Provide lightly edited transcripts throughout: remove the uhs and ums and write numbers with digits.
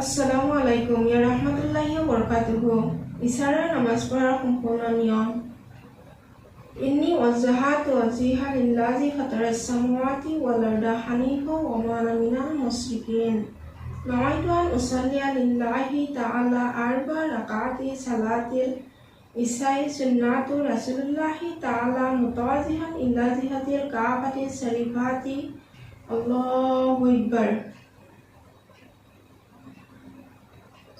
আসসালামু আলাইকুম ইয়া রাহমাতুল্লাহি ওয়া বারাকাতুহু। ইশারাৰ নামাজ পঢ়াৰ সম্পূৰ্ণ নিয়ম। ইন্নী ওয়াজহাতু ওয়াজহিয়া লিল্লাযী ফাতাৰাস সামাৱাতি ওয়াল আৰদা হানিফা ওয়া মা আনা মিনাল মুশৰিকিন। নাৱাইতু আন উছল্লিয়া লিল্লাহি তাআলা আৰবা ৰাকাতি সালাতিল ইশাই সুন্নাতু ৰাসূলুল্লাহি তাআলা মুতাৱাজিহান ইলা জিহাতিল কাবাতি শৰীফাতি। আল্লাহু আকবার।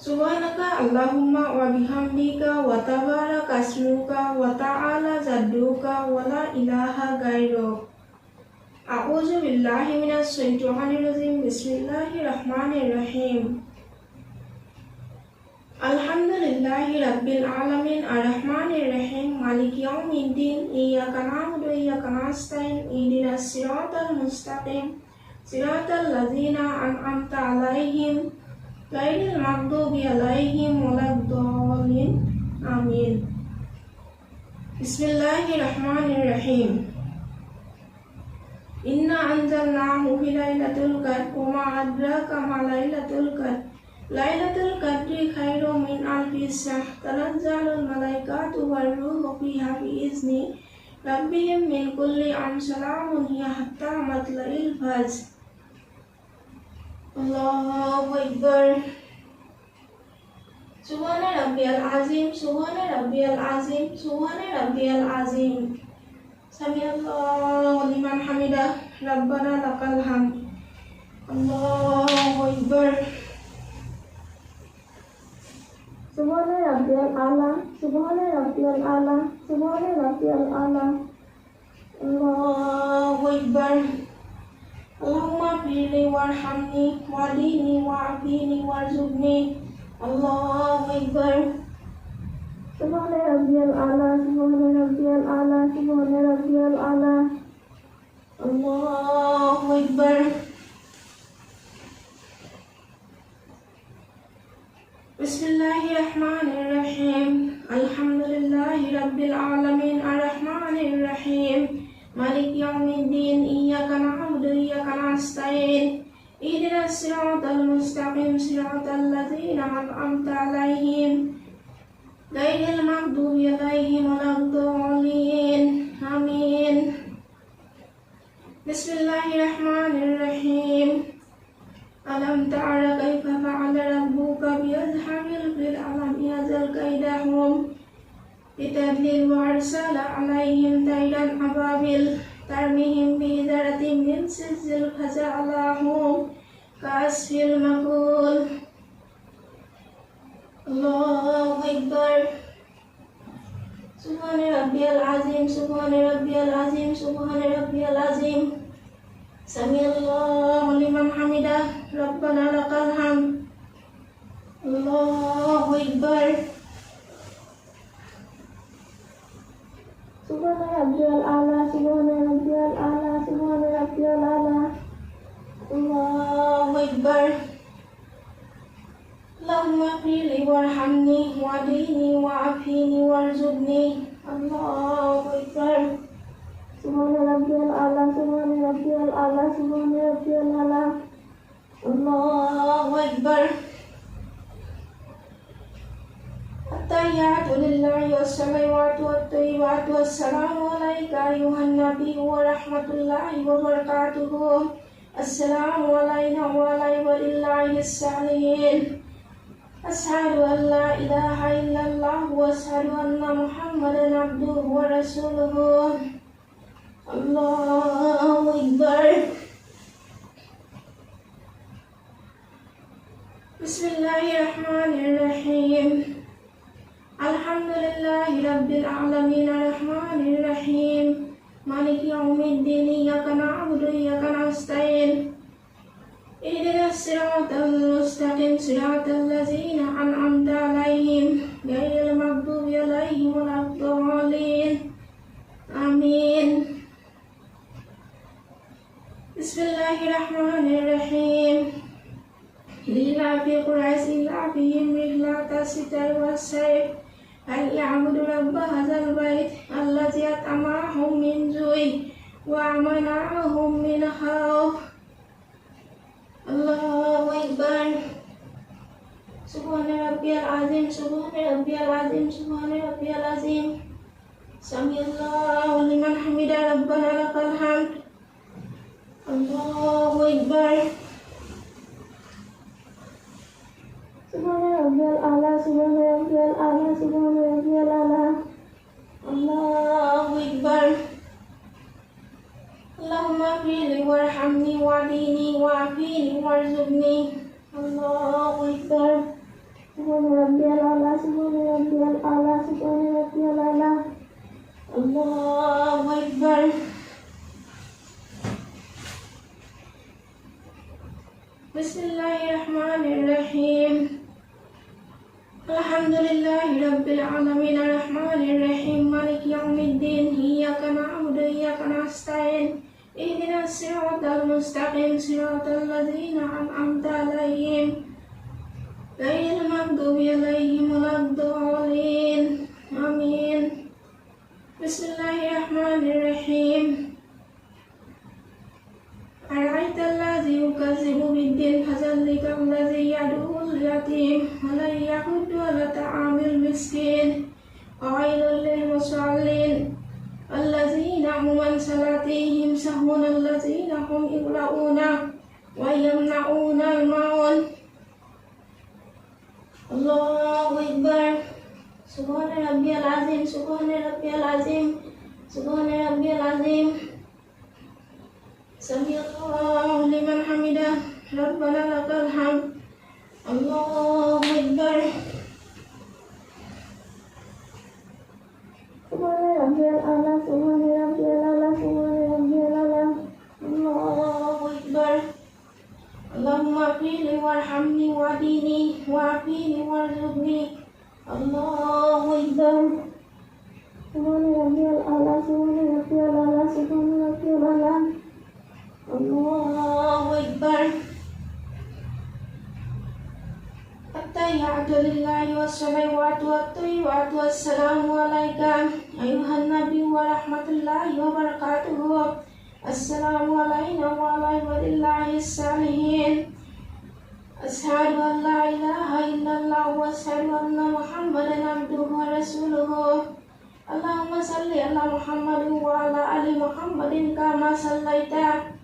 Subhanaka Allahumma wa bihamdika wa tabaraka asmuka wa ta'ala jadduka wa la ilaha gairuk. A'udzu billahi minas syaitonir rajim. Bismillahirrahmanirrahim. Alhamdulillahi rabbil alamin arrahmanir rahim maliki yaumiddin iyyaka na'budu wa iyyaka nasta'in ihdinas siratal mustaqim siratal ladzina an'amta 'alaihim ghairil maghdubi 'alaihim waladdallin. Amin. Bismillahirrahmanirrahim. Inna anzalnahu fi lailatul qadr wa ma adraka ma lailatul qadr. Lailatul qadri khairum min alfi shahr. Tanazzalul malaikatu war ruhu fiha bi izni rabbihim min kulli amrin salamun hiya hatta matla'il fajr. Allahu Akbar. Subhana rabbiyal azim, subhana rabbiyal azim, subhana rabbiyal azim. Sami'allahu liman hamidah, rabbana lakal hamd. Allahu Akbar. Subhana rabbiyal a'la, subhana rabbiyal a'la, subhana rabbiyal a'la. Allahu Akbar. Allahumma firli warhamni wadini wa'afini warzuqni. Allahu Akbar. Subhana rabbiyal a'la, subhana rabbiyal a'la, subhana rabbiyal a'la. Allahu Akbar. Bismillahirrahmanirrahim. Alhamdulillahi rabbil alamin arrahmanirrahim maliki yaumiddin iyyaka na'budu wa iyyaka nasta'in ihdinas siratal mustaqim siratal ladzina an'amta 'alaihim ghairil maghdubi 'alaihim waladdallin. Amin. Bismillahirrahmanirrahim. Alam ta'ala kaifa fa'ala rabbuka bi ashabil fil alam yazal kaidahum bitadlil wa arsala 'alaihim tayran ababil tarmihim bi daratin min sijil faza'alahum ka'asfil maqul. Allahu Akbar. Subhana rabbiyal azim, subhana rabbiyal azim, subhana rabbiyal azim. Sami'allahu liman hamidah, rabbana lakal hamd. Allahu Akbar. Subhana rabbiyal a'la, subhana rabbiyal a'la, subhana rabbiyal a'la. Allahu Akbar. Allahumma firli warhamni wadini wa'afini warzuqni. Allahu Akbar. Subhana rabbiyal a'la, subhana rabbiyal a'la, subhana rabbiyal a'la. Allahu Akbar. At-tahiyyatu lillahi was-salawatu wat-thayyibatu wassalamu alayka ayyuhan nabiyyu wa rahmatullahi wa barakatuhu. Assalamu alayna wa ala ibadillahis salihin. Ashhadu an la ilaha illallah wa ashhadu anna Muhammadan abduhu wa rasuluhu. Allahu Akbar. Bismillahirrahmanirrahim. Alhamdulillahi rabbil alamin arrahmanir rahim maliki yaumiddin iyyaka na'budu wa iyyaka nasta'in ihdinas siratal mustaqim siratal ladzina an'amta 'alaihim ghairil maghdubi 'alaihim waladdallin. Amin. Bismillahirrahmanirrahim. Lila fi Quraisy ila fihim rihlatas sitar wasayf hal ya'budu rabba hadzal bait allazi at'amahum min ju'i wa amanahum min khawf. Allahu Akbar. Subhana rabbiyal azim, subhana rabbiyal azim, subhana rabbiyal azim. Samiallahu liman hamidah, rabbana lakal hamd. Allahu akbar. Subhana rabbiyal a'la, subhana rabbiyal a'la, subhana rabbiyal a'la. Allahu akbar. Allahumma fili warhamni wa'dini wa'afini warzuqni. Allahu akbar. Subhana rabbiyal a'la, subhana rabbiyal a'la, subhana rabbiyal a'la. Allahu akbar. Bismillahirrahmanirrahim. Alhamdulillahi rabbil alamin, arrahmanirrahim, maliki yaumiddin, iyyaka na'budu wa iyyaka nasta'in, ihdinas siratal mustaqim, siratal ladzina an'amta 'alaihim, ghairil maghdubi 'alaihim waladdallin. Amin. Bismillahirrahmanirrahim. Ara'aital ladzi yukazzibu bid-din, fadhallikal ladzi yad'ul yatim wa la yahuddu 'ala ta'amil miskin. Wailul lil musallin alladzina hum an salatihim sahun, alladzina hum yura'una wa yamna'una al-ma'un. Allahu akbar. Subhana rabbiyal azim, subhana rabbiyal azim, subhana rabbiyal azim. Samiallahu liman hamidah, rabbana lakal hamd. Allahu akbar. Subhana rabbiyal a'la, subhana rabbiyal a'la, subhana rabbiyal a'la. Allahu akbar. Allahumma fili warhamni wa'dini wa'afini warzuqni. Allahu akbar. Subhana rabbiyal a'la, subhana rabbiyal a'la, subhana rabbiyal a'la. Allahu akbar. At-tahiyyatu lillahi was-salawatu wat-thayyibatu wassalamu alayka ayyuhan nabiyyu wa rahmatullahi wa barakatuh. Assalamu alayna wa ala ibadillahis salihin. Asyhadu an la ilaha illallah wa asyhadu anna Muhammadan abduhu wa rasuluhu. Allahumma salli ala Muhammadin wa ala ali Muhammadin kama sallaita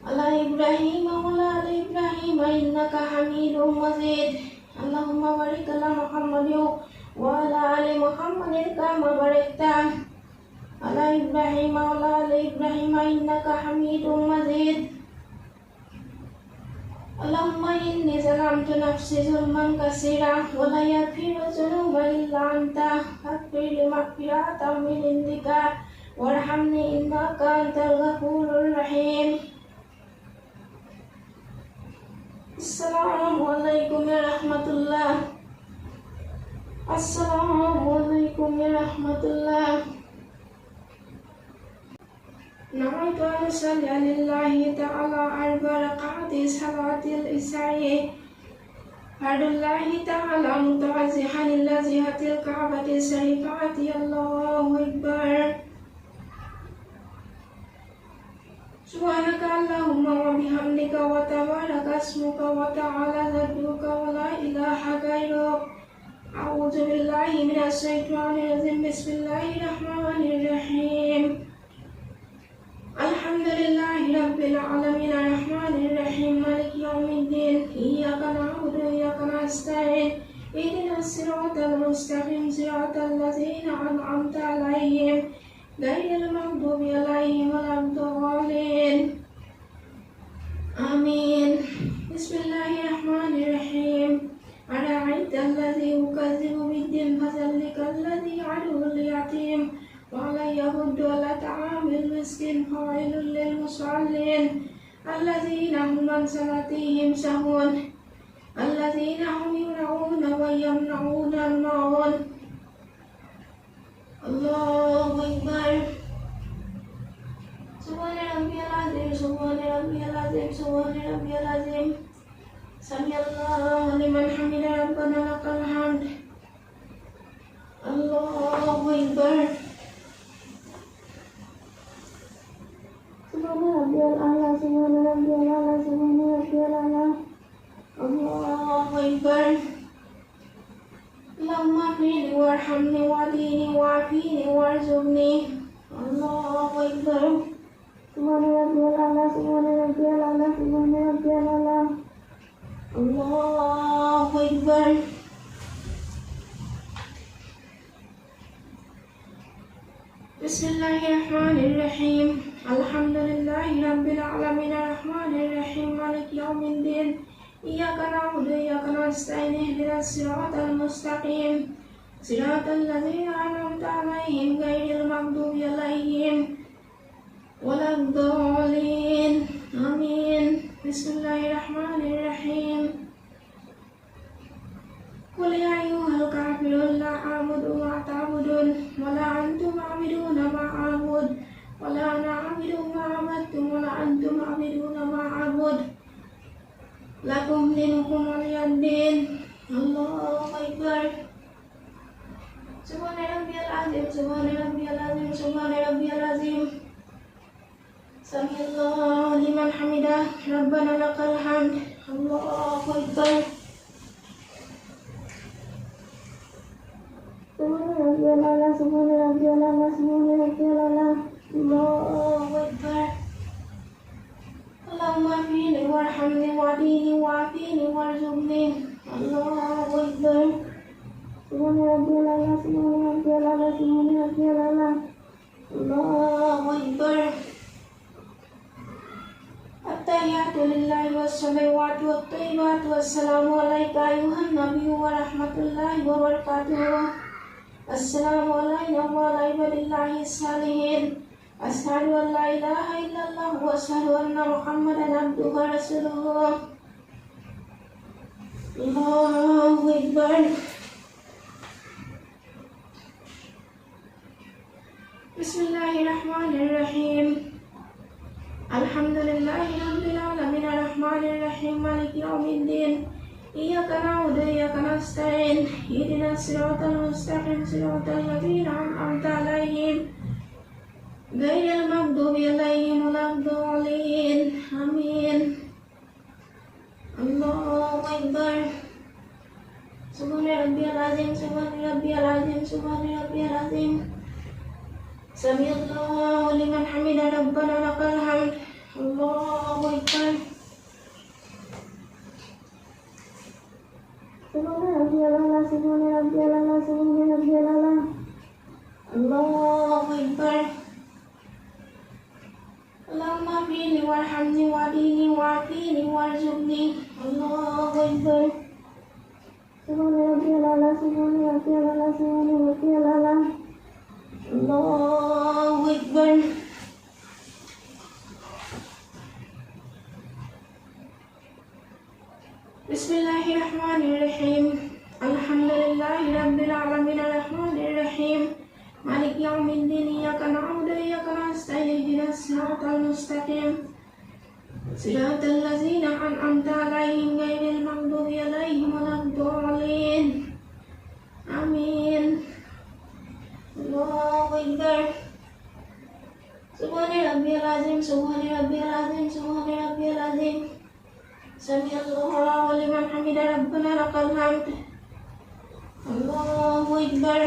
ala Ibrahim wa ala ali Ibrahim innaka Hamidum Majid. Allahumma barik ala Muhammadin wa ala ali Muhammadin kama barakta ala Ibrahim wa ala ali Ibrahim innaka Hamidum Majid. Allahumma inni zalamtu nafsi zulman katsira wa la yaghfiru dzunuba illa anta faghfir li maghfiratan min indika warhamni innaka antal ghafurur rahim. Assalamualaikum warahmatullah. Assalamualaikum warahmatullah. Nawaitu an usalli lillahi ta'ala arba raka'ati salatil isya'i fardullahi ta'ala mutawazzihan lillazi hatil ka'bati syarifati. Allahu akbar. Subhanaka Allahumma wa bihamdika wa tabaraka ismuka wa ta'ala jadduka wa la ilaha ghairuk. A'udzu billahi minasy syaithanir rajim. Bismillahirrahmanirrahim. Alhamdulillahi rabbil alamin, arrahmanir rahim, maliki yaumiddin, iyyaka na'budu wa iyyaka nasta'in, ihdinas siratal mustaqim, siratal ladzina an'amta 'alaihim, ghairil maghdubi 'alaihim waladdallin. Amin. Bismillahirrahmanirrahim. Ara'aital ladzi yukazzibu bid-din, fadhallikal ladzi yad'ul yatim wa la yahuddu 'ala ta'amil miskin. Fawailul lil musallin alladzina hum an salatihim sahun, alladzina hum yura'una wa yamna'una al-ma'un. Allahu akbar. Subhana rabbiyal azim, subhana rabbiyal azim, subhana rabbiyal azim. Samiallahu liman hamidah, rabbana lakal hamd. Allahu akbar. Subhana rabbiyal a'la, subhana rabbiyal a'la, subhana rabbiyal a'la. Allahu أكبر اللهم اغفرني وارحمني واهدني وعافيني وارزقني الله أكبر سبحان ربي الأعلى سبحان ربي الأعلى سبحان ربي الأعلى الله أكبر بسم الله الرحمن الرحيم الحمد لله رب العالمين الرحمن الرحيم مالك يوم الدين إياك نعبد وإياك نستعين اهدنا الصراط المستقيم صراط الذين أنعمت عليهم غير المغضوب عليهم ولا الضالين آمين بسم الله الرحمن الرحيم قل يا أيها الكافرون لا أعبد ما تعبدون ولا أنتم عابدون ما أعبد ولا أنا عابد ما عبدتم ولا أنتم عابدون ما أعبد لكم دينكم ولي الدين الله أكبر سبحان ربي العظيم سبحان ربي العظيم سبحان ربي العظيم سمع الله لمن حمده ربنا لك الحمد الله أكبر سبحان ربي الأعلى سبحان ربي الأعلى سبحان ربي الأعلى الله أكبر اللهم اغفرني وارحمني واهدني وعافيني وارزقني الله أكبر سبحان ربي الأعلى سبحان ربي الأعلى سبحان ربي الأعلى الله أكبر التحيات لله والصلوات والطيبات والسلام عليك أيها النبي ورحمة الله وبركاته السلام علينا وعلى عباد الله الصالحين أشهد أن لا إله إلا الله وأشهد أن محمدا عبده ورسوله الله أكبر بسم الله الرحمن الرحيم الحمد لله رب العالمين الرحمن الرحيم مالك يوم الدين إياك نعبد وإياك نستعين اهدنا الصراط المستقيم صراط الذين أنعمت عليهم غير المغضوب عليهم ولا الضالين آمين الله أكبر سبحان ربي العظيم سبحان ربي العظيم سبحان ربي العظيم سمع الله لمن حمده ربنا لك الحمد الله أكبر سبحان ربي الأعلى سبحان ربي الأعلى سبحان ربي الأعلى الله أكبر اللهم اغفرني وارحمني واهدني وعافيني وارزقني الله أكبر سبحان ربي الأعلى سبحان ربي الأعلى سبحان ربي الأعلى الله أكبر بسم الله الرحمن الرحيم الحمد لله رب العالمين الرحمن الرحيم مالك يوم الدين إياك نعبد وإياك نستعين اهدنا الصراط المستقيم صراط الذين أنعمت عليهم غير المغضوب عليهم ولا الضالين آمين الله أكبر سبحان ربي العظيم سبحان ربي العظيم سبحان ربي العظيم سمع الله لمن حمده ربنا لك الحمد الله أكبر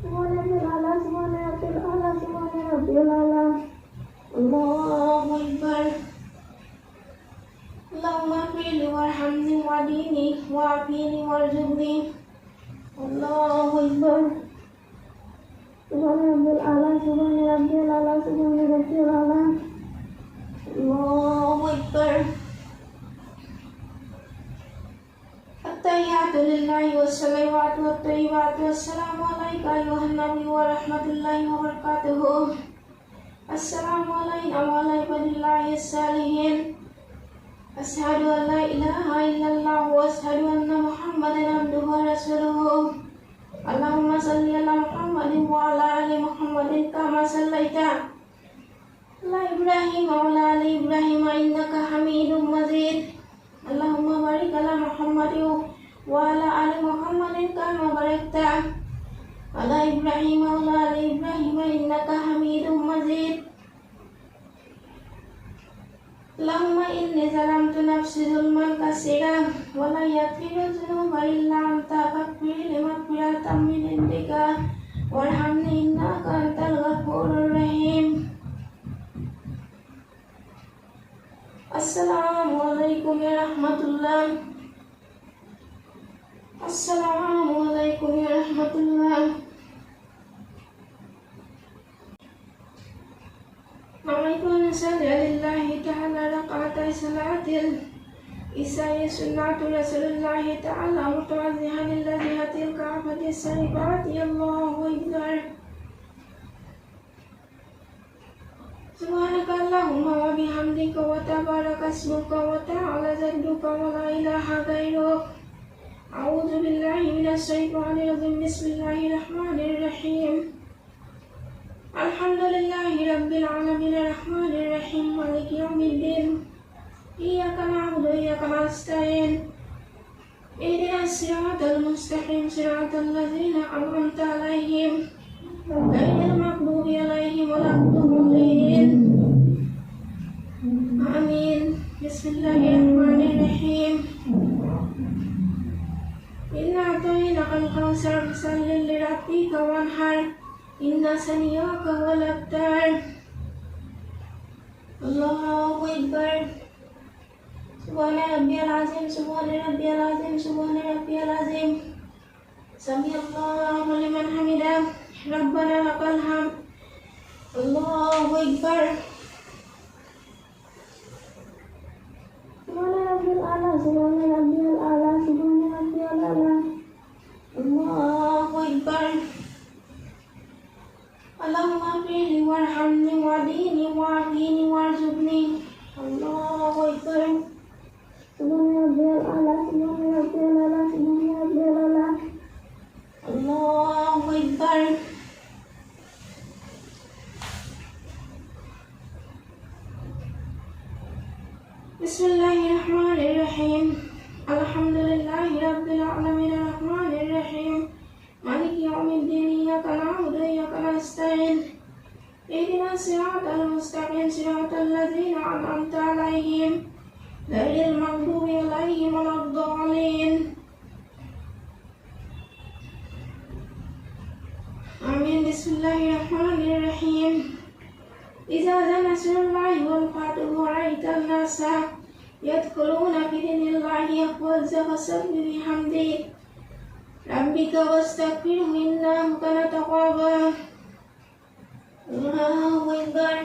سبحان ربي الأعلى سبحان ربي الأعلى سبحان ربي الأعلى الله أكبر اللهم اغفرني وارحمني واهدني وعافيني وارزقني الله أكبر سبحان ربي الأعلى سبحان ربي الأعلى سبحان ربي الأعلى الله أكبر التحيات لله والصلوات والطيبات والسلام عليك أيها النبي ورحمة الله وبركاته السلام علينا وعلى عباد الله الصالحين أشهد أن لا إله إلا الله وأشهد أن محمدا عبده ورسوله اللهم صل على محمد وعلى آل محمد كما صليت على إبراهيم وعلى آل إبراهيم إنك حميد مجيد اللهم بارك على محمد وعلى آل محمد كما باركت على إبراهيم وعلى آل إبراهيم إنك حميد مجيد اللهم إني ظلمت نفسي ظلما كثيرا ولا يغفر الذنوب إلا أنت فاغفر لي مغفرة من عندك وارحمني إنك أنت الغفور الرحيم. السلام عليكم ورحمة الله. السلام عليكم ورحمة الله. نويت أن أصلي لله تعالى ركعتي صلاة العشاء سنة رسول الله تعالى متوجها للجهة الكعبة الشريفة. الله أكبر. سبحانك اللهم وبحمدك وتبارك اسمك وتعالى جدك ولا إله غيرك. أعوذ بالله من الشيطان الرجيم. بسم الله الرحمن الرحيم. الحمد لله رب العالمين الرحمن الرحيم مالك يوم الدين. إياك نعبد وإياك نستعين. اهدنا الصراط المستقيم صراط الذين أنعمت عليهم غير المغضوب عليهم ولا الضالين. آمين. بسم الله الرحمن الرحيم. إنا أعطيناك الكوثر فصل لربك وانحر إن شانئك هو الأبتر. الله أكبر. سبحان ربي العظيم سبحان ربي العظيم سبحان ربي العظيم. سمع الله لمن حمده ربنا لك الحمد. الله أكبر. سبحان ربي الأعلى سبحان ربي الأعلى سبحان ربي الأعلى. الله أكبر. اللهم اغفر لي وارحمني واهدني وعافني وارزقني. الله أكبر. سبحان ربي الأعلى سبحان ربي الأعلى سبحان ربي الأعلى. الله أكبر. بسم الله الرحمن الرحيم. الحمد لله رب العالمين الرحمن الرحيم مالك يوم الدين. إياك نعبد وإياك نستعين. اهدنا الصراط المستقيم صراط الذين أنعمت عليهم غير المغضوب عليهم ولا الضالين. آمين. بسم الله الرحمن الرحيم. إذا جاء نصر الله والفتح ورأيت الناس يدخلون في دين الله أفواجا فسبح بحمد ربك واستغفره إنه كان توابا. الله أكبر.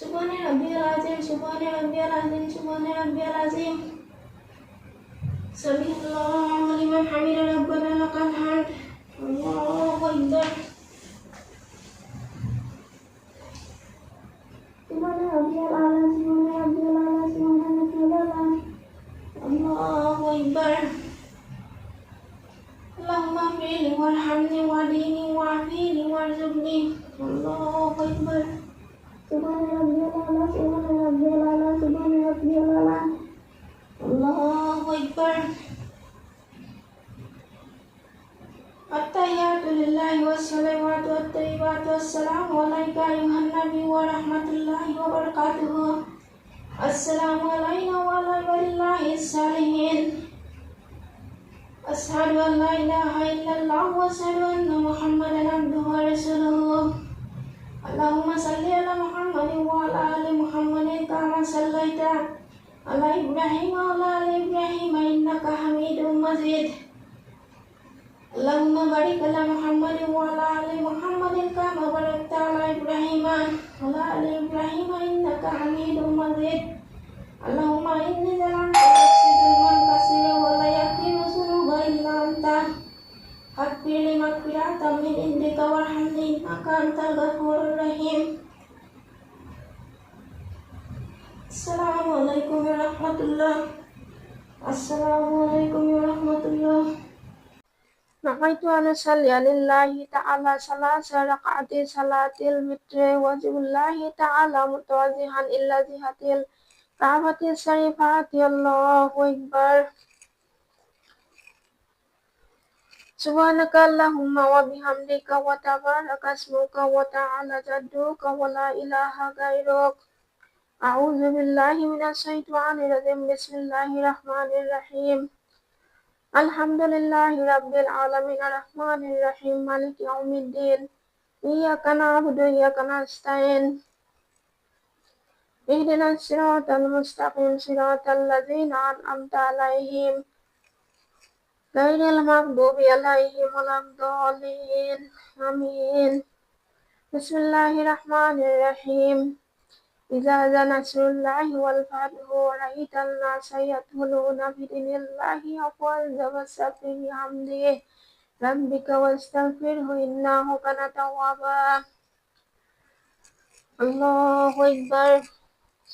سبحان ربي العظيم سبحان ربي العظيم سبحان ربي العظيم. سمع الله لمن حمده ربنا لك الحمد. الله أكبر. سبحان ربي الأعلى سبحان ربي الأعلى سبحان ربي الأعلى. الله أكبر. اللهم اغفر لي وارحمني واهدني وعافني وارزقني. الله أكبر. سبحان ربي الأعلى سبحان ربي الأعلى سبحان ربي الأعلى. الله أكبر. التحيات لله والصلوات والطيبات والسلام عليك أيها النبي ورحمة الله وبركاته. السلام علينا وعلى عباد الله الصالحين. أشهد أن لا إله إلا الله وأشهد أن محمدا عبده ورسوله. اللهم صل على محمد وعلى آل محمد كما صليت على إبراهيم وعلى آل إبراهيم إنك حميد مجيد. اللهم بارك على محمد وعلى آل محمد كما باركت على إبراهيم وعلى آل إبراهيم إنك حميد مجيد. اللهم إني ظلمت نفسي ظلما كثيرا ولا يغفر الذنوب إلا أنت فاغفر لي مغفرة من عندك وارحمني إنك أنت الغفور الرحيم. السلام عليكم ورحمة الله. السلام عليكم ورحمة الله. نويت أن أصلي لله تعالى ثلاث ركعات صلاة الوتر وجه الله تعالى متوجها إلى جهة الكعبة الشريفة. الله أكبر. سبحانك اللهم وبحمدك وتبارك اسمك وتعالى جدك ولا إله غيرك. أعوذ بالله من الشيطان الرجيم. بسم الله الرحمن الرحيم. الحمد لله رب العالمين الرحمن الرحيم مالك يوم الدين. إياك نعبد وإياك نستعين. اهدنا الصراط المستقيم صراط الذين أنعمت عليهم غير المغضوب عليهم ولا الضالين آمين. بسم الله الرحمن الرحيم. إذا جاء نصر الله والفتح ورأيت الناس يدخلون في دين الله أفواجا فسبح بحمده ربك واستغفره إنه كان توابا. الله أكبر.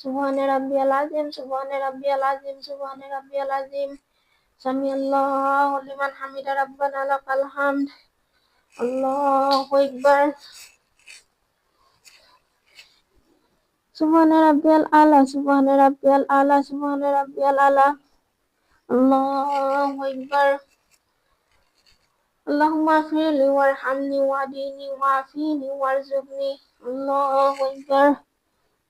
سبحان ربي العظيم سبحان ربي العظيم سبحان ربي العظيم. سمع الله لمن حمد ربنا لك الحمد. الله أكبر. سبحان ربي الأعلى سبحان ربي الأعلى سبحان ربي الأعلى. الله أكبر. اللهم اغفر لي وارحمني واهدني وعافني وارزقني. الله أكبر.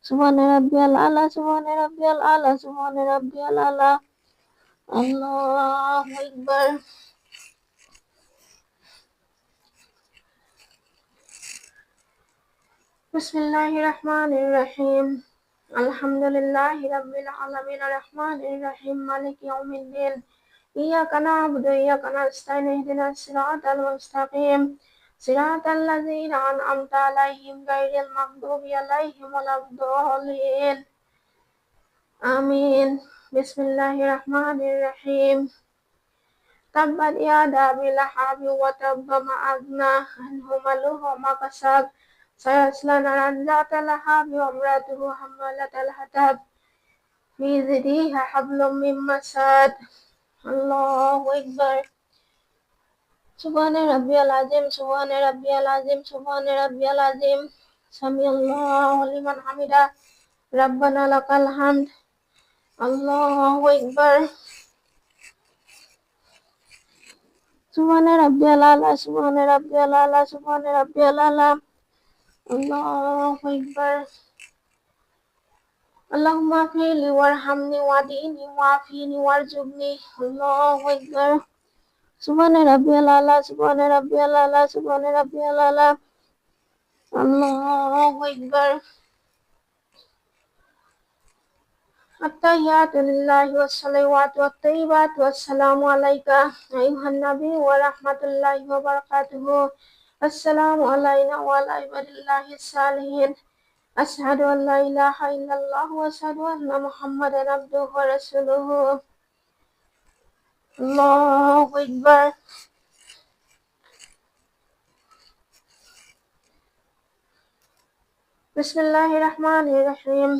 سبحان ربي الأعلى سبحان ربي الأعلى سبحان ربي الأعلى. الله أكبر. بسم الله الرحمن الرحيم. الحمد لله رب العالمين الرحمن الرحيم مالك يوم الدين. إياك نعبد وإياك نستعين اهدنا الصراط المستقيم صراط الذين أنعمت عليهم غير المغضوب عليهم ولا الضالين آمين. بسم الله الرحمن الرحيم. تبت يدا أبي لهب وتب ما أغنى عنه ماله وما كسب سيصلى نارا ذات لهب وامرأته حمالة الحطب في جيدها حبل من مسد. الله أكبر. سبحان ربي العظيم سبحان ربي العظيم سبحان ربي العظيم. سمع الله لمن حمده ربنا لك الحمد. الله أكبر. سبحان ربي الأعلى سبحان ربي الأعلى سبحان ربي الأعلى. الله أكبر. اللهم اغفر لي وارحمني واهدني وعافني وارزقني. الله أكبر. سبحان ربي الأعلى سبحان ربي الأعلى سبحان ربي الأعلى. الله أكبر. التحيات لله والصلوات والطيبات والسلام عليك أيها النبي ورحمة الله وبركاته. السلام علينا وعلى عباد الله الصالحين. أشهد أن لا إله إلا الله وأشهد أن محمدا عبده ورسوله. الله أكبر. بسم الله الرحمن الرحيم.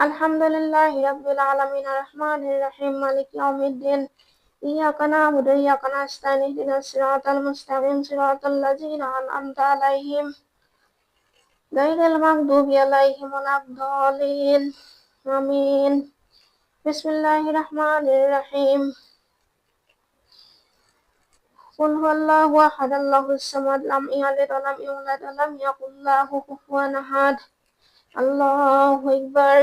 الحمد لله رب العالمين الرحمن الرحيم مالك يوم الدين. إياك نعبد وإياك نستعين اهدنا الصراط المستقيم صراط الذين أنعمت عليهم غير المغضوب عليهم ولا الضالين آمين. بسم الله الرحمن الرحيم. قل هو الله أحد الله الصمد لم يلد ولم يولد ولم يكن له كفوا أحد. الله أكبر.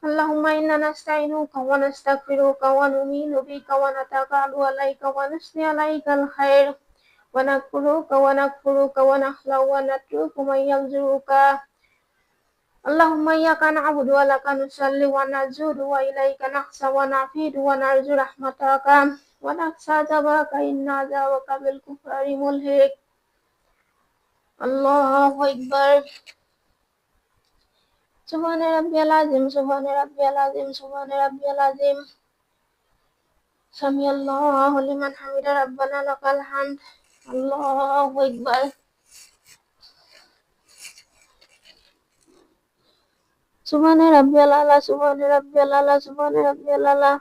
اللهم إنا نستعينك ونستغفرك ونؤمن بك ونتوكل عليك ونثني عليك الخير ونكفرك ونخلع ونترك من يرجوك. اللهم إياك نعبد ولك نصلي ونسجد وإليك نخشى ونعبد ونرجو رحمتك ونخشى عذابك إن عذابك بالكفار ملحق. الله أكبر. سبحان ربي العظيم سبحان ربي العظيم سبحان ربي العظيم. سمع الله لمن حمد ربنا لك الحمد. الله أكبر. سبحان ربي الأعلى سبحان ربي الأعلى سبحان ربي الأعلى.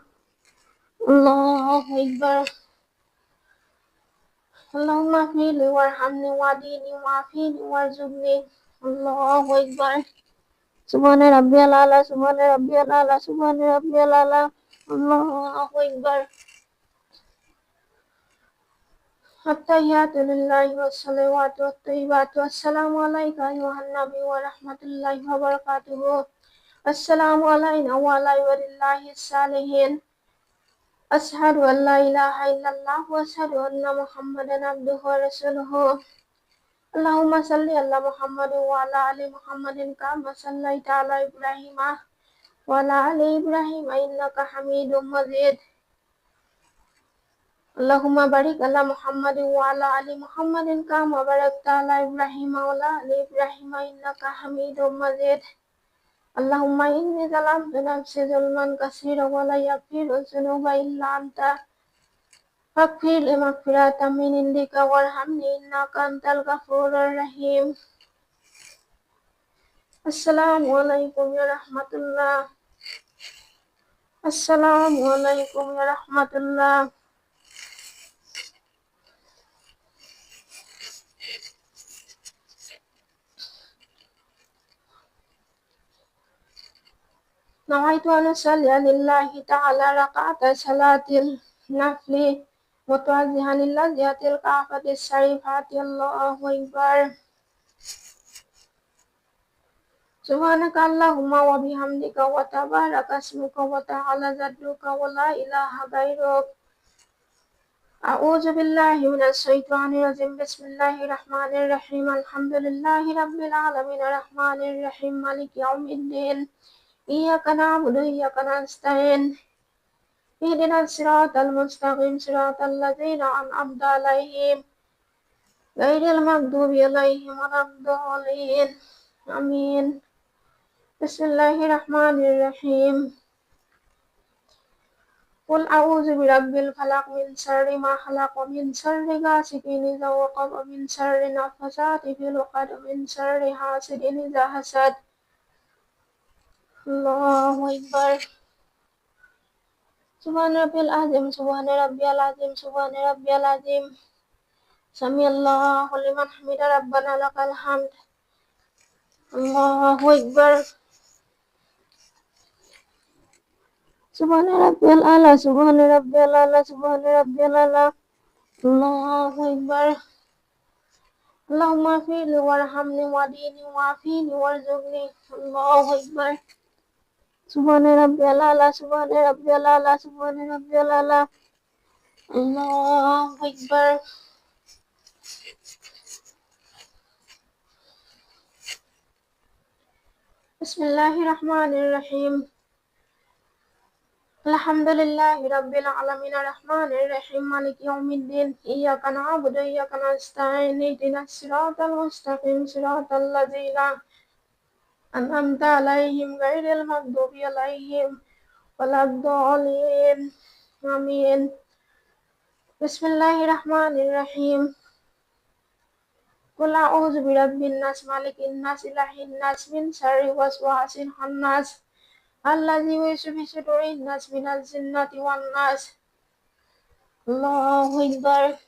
الله أكبر. اللهم اغفر لي وارحمني واهدني وعافني وارزقني. الله أكبر. سبحان ربي الأعلى سبحان ربي الأعلى سبحان ربي الأعلى. الله أكبر. التحيات لله والصلوات والطيبات والسلام عليك أيها النبي ورحمة الله وبركاته. السلام علينا وعلى عباد الله الصالحين. أشهد أن لا إله إلا الله وأشهد أن محمدا عبده ورسوله. اللهم صل على محمد وعلى آل محمد كما صليت على إبراهيم وعلى آل إبراهيم إنك حميد مجيد. اللهم بارك على محمد وعلى آل محمد كما باركت على إبراهيم وعلى آل إبراهيم إنك حميد مجيد. اللهم إني ظلمت نفسي ظلما كثيرا ولا يغفر الذنوب إلا أنت فاغفر لي مغفرة من عندك وارحمني إنك أنت الغفور الرحيم. السلام عليكم يا رحمة الله. السلام عليكم يا رحمة الله. نويت أن أصلي لله تعالى ركعة صلاة النفل متوجها لله الكعبة الشريفة. الله أكبر. سبحانك اللهم وبحمدك وتبارك اسمك وتعالى جدك ولا إله غيرك. أعوذ بالله من الشيطان الرجيم. بسم الله الرحمن الرحيم. الحمد لله رب العالمين الرحمن الرحيم مالك يوم الدين. إياك نعبد وإياك نستعين. اهدنا الصراط المستقيم صراط الذين أنعمت عليهم غير المغضوب عليهم ولا الضالين آمين. بسم الله الرحمن الرحيم. قل أعوذ برب الفلق من شر ما خلق ومن شر غاسق إذا وقب ومن شر النفاثات في العقد ومن شر حاسد إذا حسد. الله أكبر. سبحان ربي العظيم سبحان ربي العظيم سبحان ربي العظيم. سمع الله لمن حمد ربنا لك الحمد. الله أكبر. سبحان ربي الأعلى سبحان ربي الأعلى سبحان ربي الأعلى. الله أكبر. اللهم اغفر لي وارحمني واهدني وعافني وارزقني. الله أكبر. سبحان ربي الأعلى سبحان ربي الأعلى سبحان ربي الأعلى. الله أكبر. بسم الله الرحمن الرحيم. الحمد لله رب العالمين الرحمن الرحيم مالك يوم الدين. إياك نعبد وإياك نستعين اهدنا الصراط المستقيم صراط الذين أنعمت عليهم غير المغضوب عليهم ولا الضالين آمين. بسم الله الرحمن الرحيم. قل أعوذ برب الناس مالك الناس إله الناس من شر وسواس الخناس الذي يوسوس في صدور الناس من الجنة والناس. الله أكبر.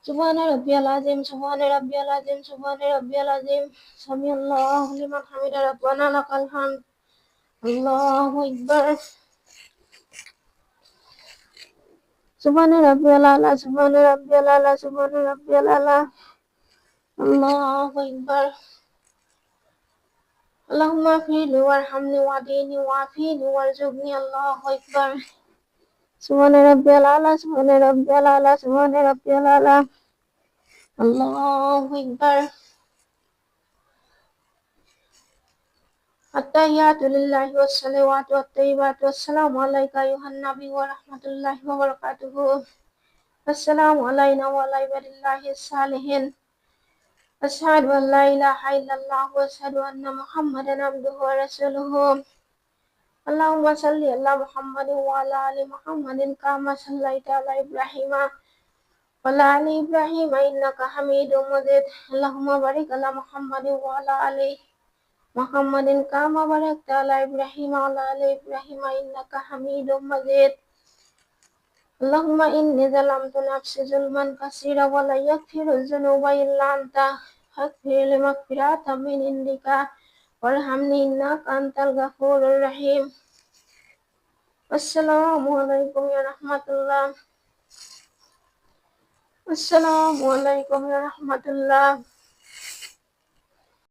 سبحان ربي العظيم سبحان ربي العظيم سبحان ربي العظيم. سمع الله لمن حمد ربنا لك الحمد. الله أكبر. سبحان ربي الأعلى سبحان ربي الأعلى سبحان ربي الأعلى. الله أكبر. اللهم اغفر لي وارحمني واهدني وعافني وارزقني. الله أكبر. سبحان ربي الأعلى سبحان ربي الأعلى سبحان ربي الأعلى. الله أكبر. التحيات لله والصلوات والطيبات والسلام عليك أيها النبي ورحمة الله وبركاته. السلام علينا وعلى عباد الله الصالحين. أشهد أن لا إله إلا الله وأشهد أن محمدا عبده ورسوله. اللهم صل على محمد وعلى آل محمد كما صليت على إبراهيم وعلى آل إبراهيم إنك حميد مجيد. اللهم بارك على محمد وعلى آل محمد كما باركت على إبراهيم وعلى آل إبراهيم إنك حميد مجيد. اللهم إني ظلمت نفسي ظلما كثيرا ولا يغفر الذنوب إلا أنت فاغفر لي مغفرة من عندك وارحمني إنك أنت الغفور الرحيم. السلام عليكم يا رحمة الله. Assalamualaikum warahmatullah.